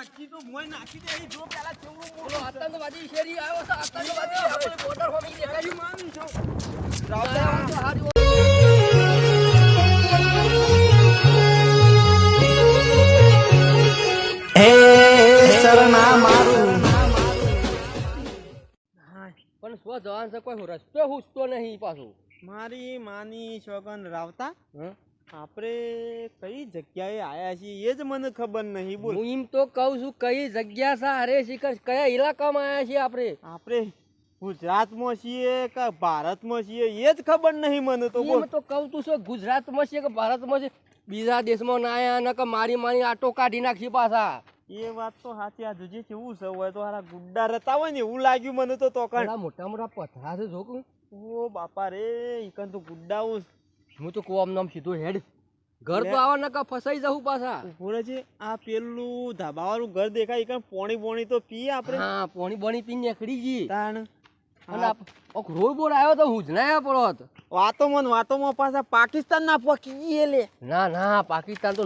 નાખી તો મોય નાખી દે અહીં જો પેલા કેવું બોલો આતંકવાદી શેરી આવ્યો છે આતંકવાદી આપણે બોર્ડર હોમી દેખાડી માનું છો શરણા મારું પણ સ્વ જવાન છે કોઈ રસ્તો હુસતો નહીં પાછું મારી માની સોગન રાવતા હ આપણે કઈ જગ્યાએ આયા છીએ એ જ મને ખબર નહીં બોલ હું એમ તો કહું છું કઈ જગ્યા છે અરે શિખર કયા ઇલાકામાં આવ્યા છીએ આપણે ગુજરાતમાં છીએ કે ભારતમાં છીએ એ જ ખબર નહીં મને તો બોલ એમ તો કહું તું છો ગુજરાતમાં છે કે ભારતમાં છે બીજા દેશમાં ના આયા ન કે મારી આટો કાઢી નાખી પાછા એ વાત તો સાચી આ જોજે કેવું છે હોય તો હારા ગુડ્ડા રતા હોય ને એવું લાગ્યું મને તો કણ મોટા મોટા પથરા છે જોકું ઓ બાપા રે ઈકન તો ગુડ્ડાવું હું તો કોમ નામ સીધો હેડ ઘર તો આવા નકા ફસાઈ જાઉં પાછા ઉભો છે આ પેલું ધાબાવાળું ઘર દેખાય ઈકન પોણી તો પીએ આપણે હા પોણી પીને નીકળી ગઈ તાણ અને રોડ બોર્ડ આવ્યો તો હું જ ના પડો વાતોમાં પાછા પાકિસ્તાન ના પકી લે ના પાકિસ્તાન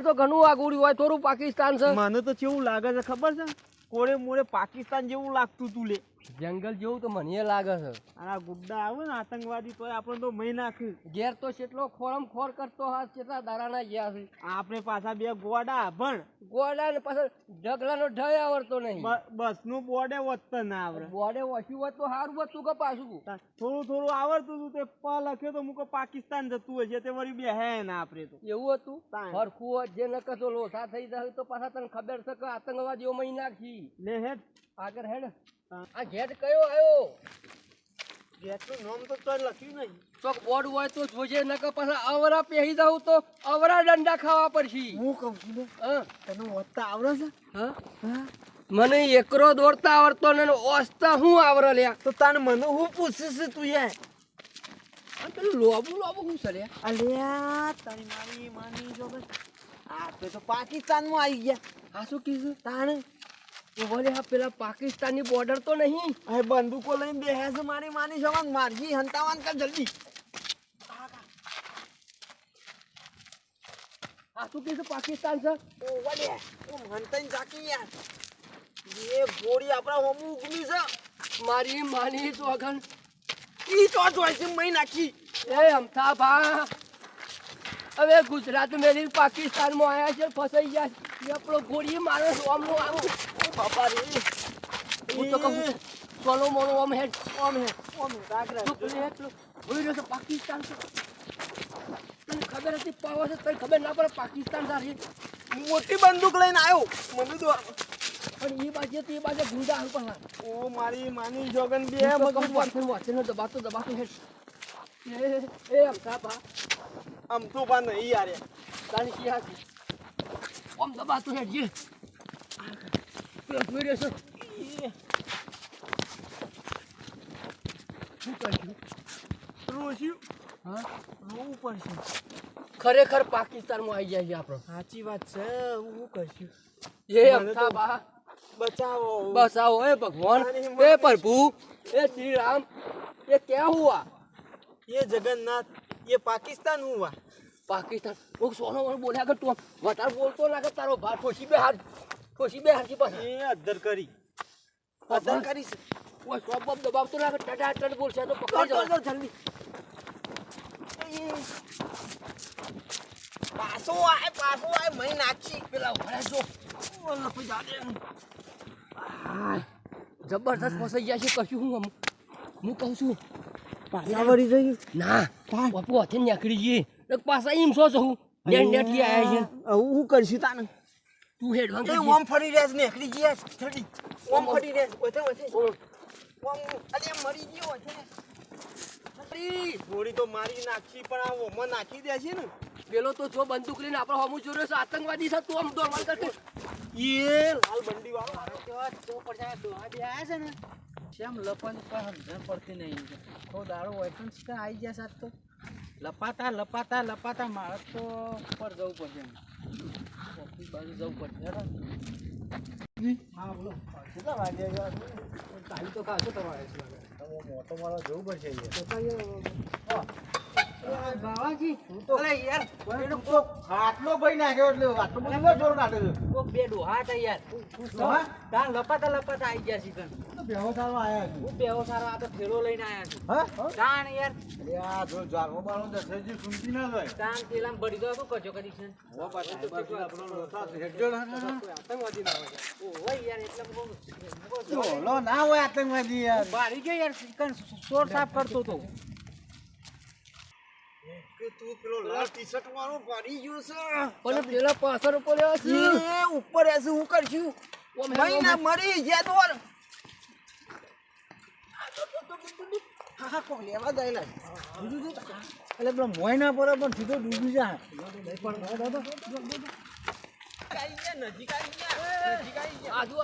તો ઘણું આગળ હોય થોડું પાકિસ્તાન છે મને તો કેવું લાગે છે ખબર છે કોળે મોડે પાકિસ્તાન જેવું લાગતું તું લે જંગલ જેવું તો મને લાગે છે આ ગુડ્ડા આવે ને આતંકવાદી તો આપણે તો મહી નાખ્યું ઘેર તો કેટલો ખોરમ ખોર કરતો હાથ કેટલા દારાના ગયા છે આપણે પાછા બે ગોડા ભણ ગોડા ને પાછા ઢગલાનો ઢય આવડતો નહીં બસ નું બોર્ડે વધતા ના આવડે બોડે ઓછું હોત તો સારું હતું કે પાછું થોડું આવડતું હતું તે પ લખ્યો તો મુકો પાકિસ્તાન જતું હશે તે વળી બે હે ના આપણે તો એવું હતું હરખું હોત જે ન કશો લોસા થઈ જાય તો પાછા તને ખબર છે કે આતંકવાદીઓ મહી નાખી લે હેડ આગળ હેડ આ ગેટ કયો આવ્યો ગેટનું નામ તો તોય લખ્યું નહીં ચોક બોર્ડ હોય તો જોજે નકર પાછા અવરા પહેરી જાવ તો અવરા દંડા ખાવા પડશે હું કહું છું ને તને વધતા આવડે છે હા મને એકરો દોડતા આવડતો ને ઓસતા હું આવરે લ્યા તો તને મને હું પૂછીશ તું યાર આ પેલું લોબુ હું છે લ્યા અલ્યા તારી માની જો બસ આ તો પાકિસ્તાનમાં આવી ગયા આ શું કીધું તાણે બોલે હા પેલા પાકિસ્તાની બોર્ડર તો નહીં આ બંદૂકો લઈને બેહે છે મારી માની જવાન મારજી હંતાવાન કર જલ્દી આ શું કીધું પાકિસ્તાન છે ઓ વલે ઓ હંતાઈ જાકી યાર એ ગોળી આપણા હોમું ઉગમી છે મારી માની તો અગન ઈ તો જોઈ છે મહી નાખી એ અમથા ભા હવે ગુજરાત મેલી પાકિસ્તાનમાં આયા છે ફસાઈ ગયા છે આપણો ગોળી મારે ઓમનો આવું બાપા રે હું તો કહું સોલો મોનો ઓમ હેડ રાખ તું પેલી હેડ બોલી રહ્યો છે પાકિસ્તાન છે તને ખબર હતી પાવા છે તને ખબર ના પડે પાકિસ્તાન સારી મોટી બંદૂક લઈને આવ્યો મને તો પણ એ બાજુ ગુંડા હાલ પણ ઓ મારી માની જોગન બે મગજ વાંચે દબાતો હેડ એ અમથા ભા આમ તો બા નહીં યાર તારી કી હાથી ઓમ દબાતો હેડ જે પેલો જોઈ રહ્યો છે શું કરશું રોશું હા રોવું પડશે ખરેખર પાકિસ્તાનમાં આવી જાય છે આપણો સાચી વાત છે હું કરશું એ અમથા બા બચાવો એ ભગવાન એ પ્રભુ એ શ્રી રામ એ ક્યાં હુઆ ये जगन्नाथ ये पाकिस्तान हुआ पाकिस्तान वो सोनो मन बोल्या कर तू वतार बोलतो ना कर तारो भार ठोशी बे हार की पास ये अदर करी से वो सब बम दबावतो ना कर टटा टट बोल से तो पकड़ जाओ जल्दी पासो आए मैं नाची पेला भरे जो वो लपी जा दे जबरदस्त फसाई ગયા છે કશું હું કહું છું પાછાવડી જઈ ના બાપુ હાથે નીકળી ગઈ એક પાછા એમ સો છું નેટ થી આયા છે હું કરશું તાને તું હેડ વાંગ એ ઓમ ફરી રહ્યા છે નીકળી ગયા જલ્દી ઓમ ફરી રહ્યા છે ઓમ અલે મરી ગયો છે અરે થોડી તો મારી નાખી પણ આ ઓમાં નાખી દે છે ને પેલો તો જો બંદૂક લઈને આપણો હમુ જોર્યો છે આતંકવાદી છે તું આમ દોડવાલ કરકે એ લાલ બંડી વાળો કેવા તો પડ્યા દોહા દે આયા છે ને કેમ લપન પર સમજણ પડતી નહીં તો દાડો હોય પણ શીખા આવી ગયા સાત તો લપાતા મારે તો ઉપર જવું પડશે ઓફિસ બાજુ જવું પડશે હા બોલો કેટલા વાગ્યા કાલી તો ખાશો તમારે મોટો મારો જવું પડશે બાવાજી અરે યાર એનો કોક હાથનો ભાઈ નાખ્યો એટલે આટલો બધો જોર નાખ્યો છે. કોક બે ડોહા હતા યાર ડોહા? તાર લપાતા આવી ગયા છે કણ તો બેહો સારો આયા છે. હું બેહો સારો આ તો થેલો લઈને આયા છું હા? તાણ યાર અરે આ જો જાગો બાળો દસેજી સુનતી ના જાય. તાણ તેલામ બળી ગયો શું કરજો કરી છે હો પાછા બાજુના આપણો લોટા હેડજો ના ના. આતંકવાદી ના હોય ઓય યાર એટલે હું ઓલો ના હોય આતંકવાદી યાર. બારી ગયો યાર કણ સોર સાફ કરતો તો કે તું પેલો લાલ ટી-શર્ટ વાળો પાડી ગયો છે. પણ પેલા પાછળ ઉપર છે એ ઉપર એસે હું કરશું? મહિના મરી ગયા તો હા હા કોક લેવા જાય લા. એટલે પેલો મોય ના પડે પણ સીધો ડૂબી જાય. નજીક આવી ગયા. આજુ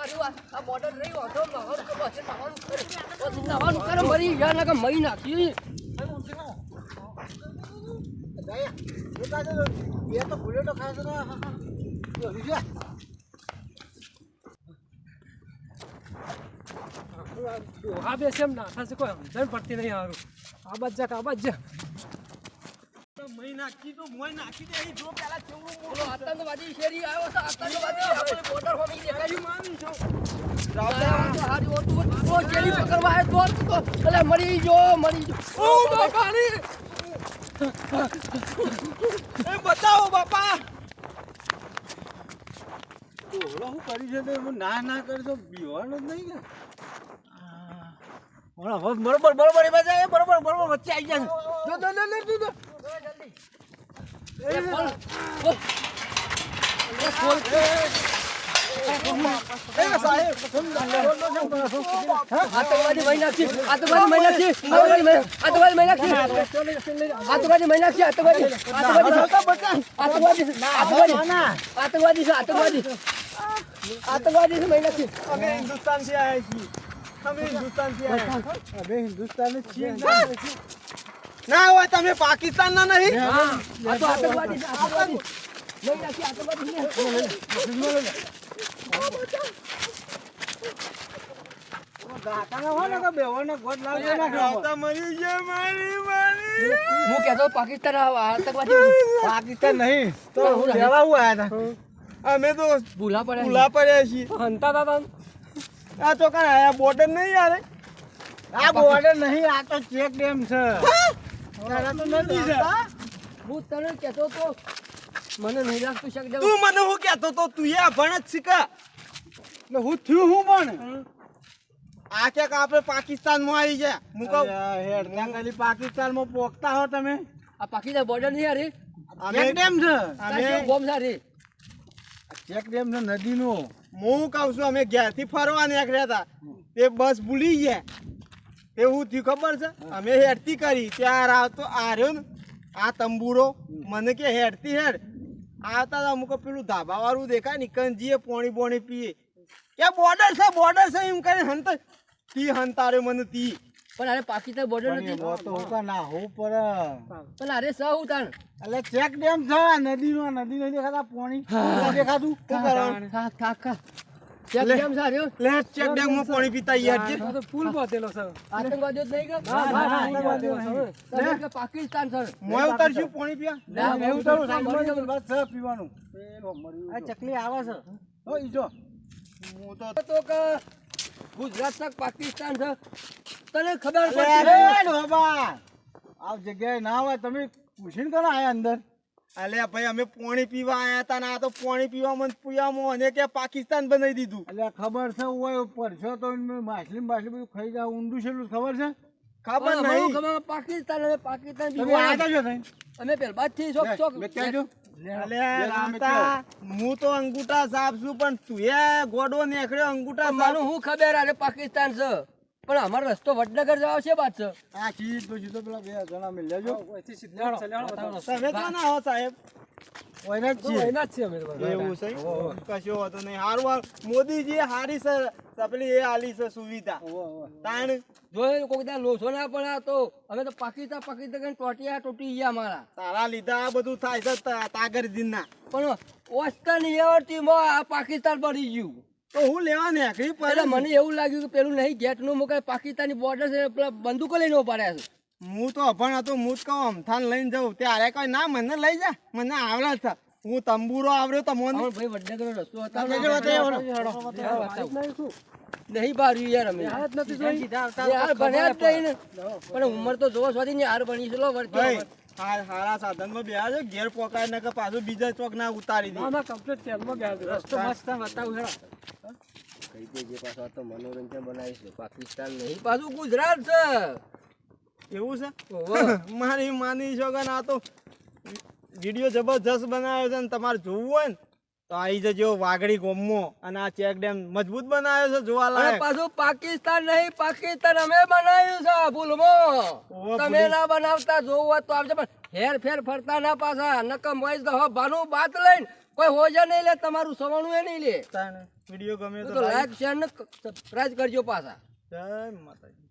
આ બોર્ડર નહીં હોતો નવાનું કે બસ નવાનું કરે પછી નવાનું કરે મરી ગયા ને કે મરી નાખી બે તો બુલેટો ખાય છે ને. હા, હા. જો, લીધા. ડોહા બે સેમ ના થશે કોઈ સમજણ પડતી નહીં હારું આ બાજ જા મહી નાખી તો મોય નાખી દે. જો પેલા કેવડું પેલો આતંકવાદી શેરી આવ્યો છે આતંકવાદી આપણે બોર્ડર હોમી દેખાયું માની છો. હારી ઓટું ઓ શેરી પકડવા આવ્યો તો એટલે મરી ગયો ઓ બાપાની એ બતાવો બાપા. ઓલો હું કરી છે તે હું ના કરજો બીવાનો જ નહીં કે. ઓલા બરોબર એ બાજુ એ બરોબર વચ્ચે આવી ગયા છે. જો એ બોલ એ સાહેબ આતંકવાદી મહિના છે આતંકવાદી મહિના છે આતંકવાદી મહિના છે આતંકવાદી મહિના છે આતંકવાદી છે મહિના છે અમે હિન્દુસ્તાન થી આયા છીએ. અમે હિન્દુસ્તાન જ છીએ. ના હોય તમે પાકિસ્તાન ના નહીં. આ તો આતંકવાદી છે આતંકવાદી મહિના છે આતંકવાદી છે હું કહેતો પાકિસ્તાન પાકિસ્તાન નહીં તો હું લેવા આયા હતા. અમે તો ભૂલા પડ્યા ભૂલા પડ્યા છીએ. હંતા હતા આ તો કઈ આયા બોર્ડર નહીં યાર. આ બોર્ડર નહીં, આ તો ચેક ડેમ છે. તારા તો નદી છે. હું તને કહેતો તો મને નહીં લાગતું શકજે તું મને હું કહેતો તો તું એ અભણ જ શીખા. એટલે હું થયું હું પણ આ ક્યાંક આપણે પાકિસ્તાનમાં આવી ગયા. હું કહું હેડતા ખાલી પાકિસ્તાનમાં પોકતા હો તમે. આ પાકિસ્તાન બોર્ડર નહીં યાર ચેક ડેમ છે. અમે બોમ્બ સારી ચેક ડેમ છે નદીનો. હું કહું છું અમે ઘેરથી ફરવા નીકળ્યા હતા તે બસ ભૂલી ગયા. એવું થયું ખબર છે? અમે હેડતી કરી ત્યાર આવતો આર્યો ને આ તંબુરો મને કે હેડતી હેડ આવતા હતા. અમુક પેલું ધાબા વાળું દેખાય ને કંજીએ પોણી પીએ કે બોર્ડર છે એમ કરીને હંત તી હંતારે મને તી. પણ અરે પાકિસ્તાન બોર્ડર નથી ના હું પર પણ અરે સહુ તાણ એટલે ચેક ડેમ છે નદીનો. નદી નહીં દેખાતા પોણી દેખાતું શું કરવાનું? ખા ચેક ડેમ સાર્યો લે ચેક ડેમ માં પાણી પીતા યાર છે. તો પુલ બાંધેલો છે આતંકવાદીઓ જ નહીં કે આતંકવાદીઓ નહીં. તમે કે પાકિસ્તાન સર મોય ઉતરશું પાણી પીવા. ના, મેં ઉતરું મરી સાઈડમાં બસ છે પીવાનું. આ ચકલી આવે છે. હો ઈ જો હું તો કે ગુજરાત તક પાકિસ્તાન છે તને ખબર અરે પડશે બાબા આ જગ્યાએ ના હોય તમે પૂછીને કરો આયા અંદર. અલે ભાઈ અમે પાણી પીવા આયા હતા ને આ તો પાણી પીવામાં અને કે પાકિસ્તાન બનાવી દીધું. એટલે ખબર છે હોય પરસો તો માછલી બધું ખાઈ જાવ ઊંડું છે ખબર છે? ખબર નહીં. ખબર પાકિસ્તાન હવે પાકિસ્તાન તમે આયા તા છો તઈ? અમે પહેલા થી શોખ શોખ મેં ક્યાં જો? અલે રામતા હું તો અંગૂઠા સાફ છું પણ તું એ ગોડો નીકળ્યો અંગૂઠા સાફ. મારું હું ખબર અરે પાકિસ્તાન છે પણ અમારો રસ્તો વડનગર જવા છે વાત છે આ સીધો પેલા બે જણા મિલ લેજો. લેવાડો. તમે તો ના હો સાહેબ. ઓયના જ છીએ. એના જ છે અમે તો. એવું છે કશો વાતો નહીં. હારું મોદીજી હારી છે પેલી એ આલી છે સુવિધા તાણ જો કોઈ દા લોસો ના પડ્યા તો અમે તો પાકિસ્તાન કરીને તૂટી ગયા અમારા તારા લીધા આ બધું થાય છે તાગર દિનના. પણ ઓસ્તા નહીં આવડતી માં આ પાકિસ્તાન પડી ગયું તો હું લેવા નીકળી એટલે મને એવું લાગ્યું કે પેલું નહીં ગેટ નું મુકાય પાકિસ્તાની બોર્ડર છે પેલા બંદૂકો લઈને ઉભા રહ્યા છે હું તો અભણ હતો હું જ કહું અમથાન લઈને જાઉં ત્યારે કઈ ના મને લઈ જા મને આવડે છે હું તંબુરો આવડ્યો તમોને અમારો ભાઈ વડનગરનો રસ્તો હતા લેજો બતાવો. નહીં બાર્યું યાર અમે યાર ભણ્યા જ નહીં ને. પણ ઉંમર તો જોવો સ્વાધી ને યાર ભણી છે લો વર્ષો. ભાઈ હારા સાધનમાં બેહા છે ઘેર પોકાય ને કે પાછું બીજા ચોક ના ઉતારી દે રસ્તો મસ્ત બતાવું હેડો. કહી દેજે પાછો આ તો મનોરંજન બનાવીશ પાકિસ્તાન નહીં પાછું ગુજરાત છે. એવું છે ઓહો. મારી માની છો કે ના તો વિડીયો જબરજસ્ત બનાવ્યો છે ને તમારે જોવું હોય ને તો આવી જજો વાગડી ગોમો અને આ ચેક ડેમ મજબૂત બનાવ્યો છે અને જોવાલાયક. પાછું પાકિસ્તાન નહીં પાકિસ્તાન અમે બનાવ્યું છે ભૂલમો. ઓહો, તમે ભૂલી. ના બનાવતા જોવું હોય તો આવજો પણ હેર ફેર ફરતા ના પાછા નકમ વોઇસ તો હવે ભાનું બાત લઈને કોઈ હોજા નહીં લે તમારું સવાણું એ નહીં લે. વિડીયો ગમે તો તો લાઈક શેર ને સબસ્ક્રાઇબ કરજો પાછા. જય માતાજી.